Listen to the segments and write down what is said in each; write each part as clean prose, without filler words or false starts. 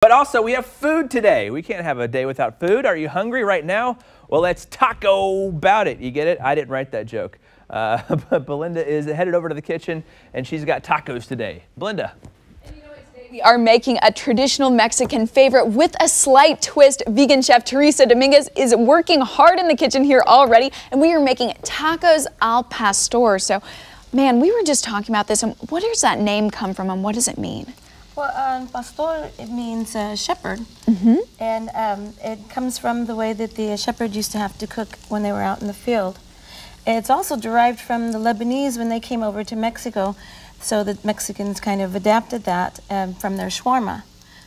But also, we have food today. We can't have a day without food. Are you hungry right now? Well, let's taco about it. You get it? I didn't write that joke. But Belinda is headed over to the kitchen, and she's got tacos today. Belinda. We are making a traditional Mexican favorite with a slight twist. Vegan chef Teresa Dominguez is working hard in the kitchen here already, and we are making tacos al pastor. So, man, we were just talking about this, and what does that name come from, and what does it mean? Well, pastor, it means shepherd, and it comes from the way that the shepherd used to have to cook when they were out in the field. It's also derived from the Lebanese when they came over to Mexico, so the Mexicans kind of adapted that from their shawarma,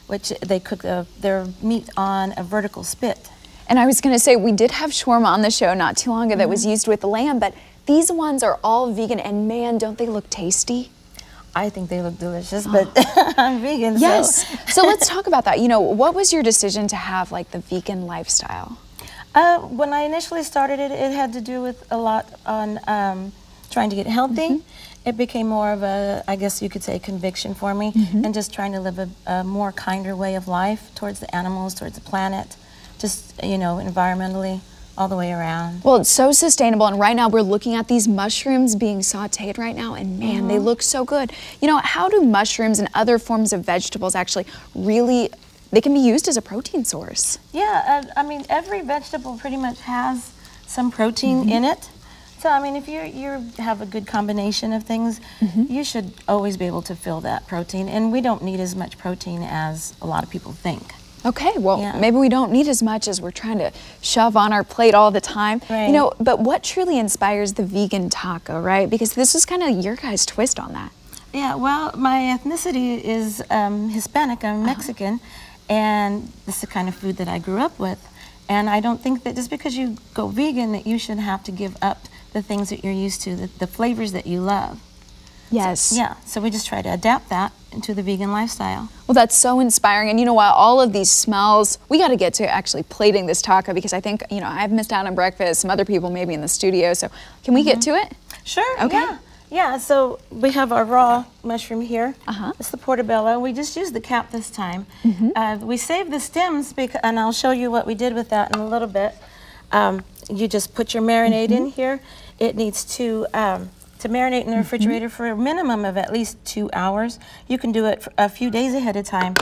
which they cook their meat on a vertical spit. And I was going to say, we did have shawarma on the show not too long ago that was used with lamb, but these ones are all vegan, and man, don't they look tasty? I think they look delicious, but I'm vegan. Yes. So let's talk about that. You know, what was your decision to have like the vegan lifestyle? When I initially started it, it had to do with a lot on trying to get healthy. It became more of a, I guess you could say, conviction for me, and just trying to live a more kinder way of life towards the animals, towards the planet, just, you know, environmentally, all the way around. Well, it's so sustainable, and right now we're looking at these mushrooms being sauteed right now, and man, they look so good. You know, how do mushrooms and other forms of vegetables actually really, they can be used as a protein source? Yeah, I mean, every vegetable pretty much has some protein in it. So, I mean, if you have a good combination of things, you should always be able to fill that protein, and we don't need as much protein as a lot of people think. Okay, well, maybe we don't need as much as we're trying to shove on our plate all the time. Right. You know, but what truly inspires the vegan taco, right? Because this is kind of your guys' twist on that. Yeah, well, my ethnicity is Hispanic. I'm Mexican, and this is the kind of food that I grew up with. And I don't think that just because you go vegan that you should have to give up the things that you're used to, the flavors that you love. Yes. So, yeah, so we just try to adapt that into the vegan lifestyle. Well, that's so inspiring. And you know what? All of these smells, we got to get to actually plating this taco, because I think, you know, I've missed out on breakfast, some other people maybe in the studio. So can we get to it? Sure, okay. Yeah. Yeah, so we have our raw mushroom here. It's the portobello. We just used the cap this time. We saved the stems, and I'll show you what we did with that in a little bit. You just put your marinade in here. It needs to marinate in the refrigerator for a minimum of at least 2 hours. You can do it for a few days ahead of time.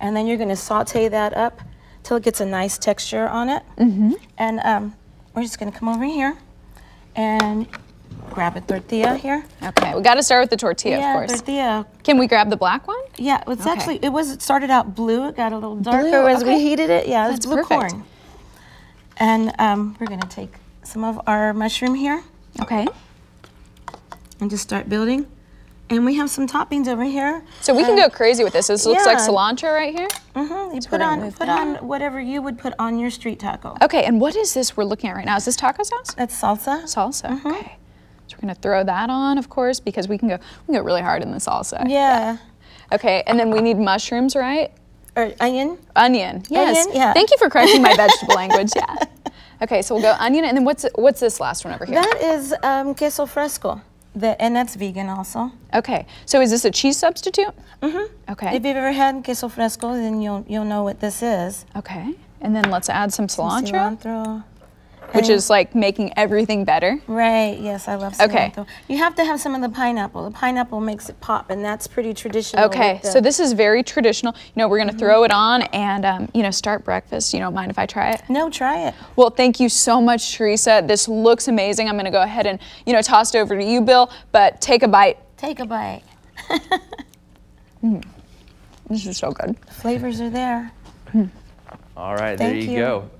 And then you're going to saute that up till it gets a nice texture on it. And we're just going to come over here and grab a tortilla here. Okay, we got to start with the tortilla, of course. Tortilla. Can we grab the black one? Yeah, it's actually, it started out blue. It got a little darker as we heated it. Yeah, it's blue corn. And we're going to take some of our mushroom here. Okay. And just start building. And we have some toppings over here. So we can go crazy with this. This looks like cilantro right here. You put on whatever you would put on your street taco. Okay, and what is this we're looking at right now? Is this taco sauce? That's salsa. Salsa, okay. So we're gonna throw that on, of course, because we can go really hard in the salsa. Yeah. Okay, and then we need mushrooms, right? Or onion. Onion, yes. Onion, yeah. Thank you for correcting my vegetable language, yeah. Okay, so we'll go onion, and then what's this last one over here? That is queso fresco. And that's vegan also. Okay, so is this a cheese substitute? Okay. If you've ever had queso fresco, then you'll know what this is. Okay, and then let's add some cilantro. Cilantro. Which is like making everything better. Right, yes, I love cilantro. Okay. You have to have some of the pineapple. The pineapple makes it pop, and that's pretty traditional. Okay, so this is very traditional. You know, we're gonna throw it on and, you know, start breakfast. You don't mind if I try it? No, try it. Well, thank you so much, Teresa. This looks amazing. I'm gonna go ahead and, you know, toss it over to you, Bill, but take a bite. Take a bite. This is so good. The flavors are there. All right, there you go.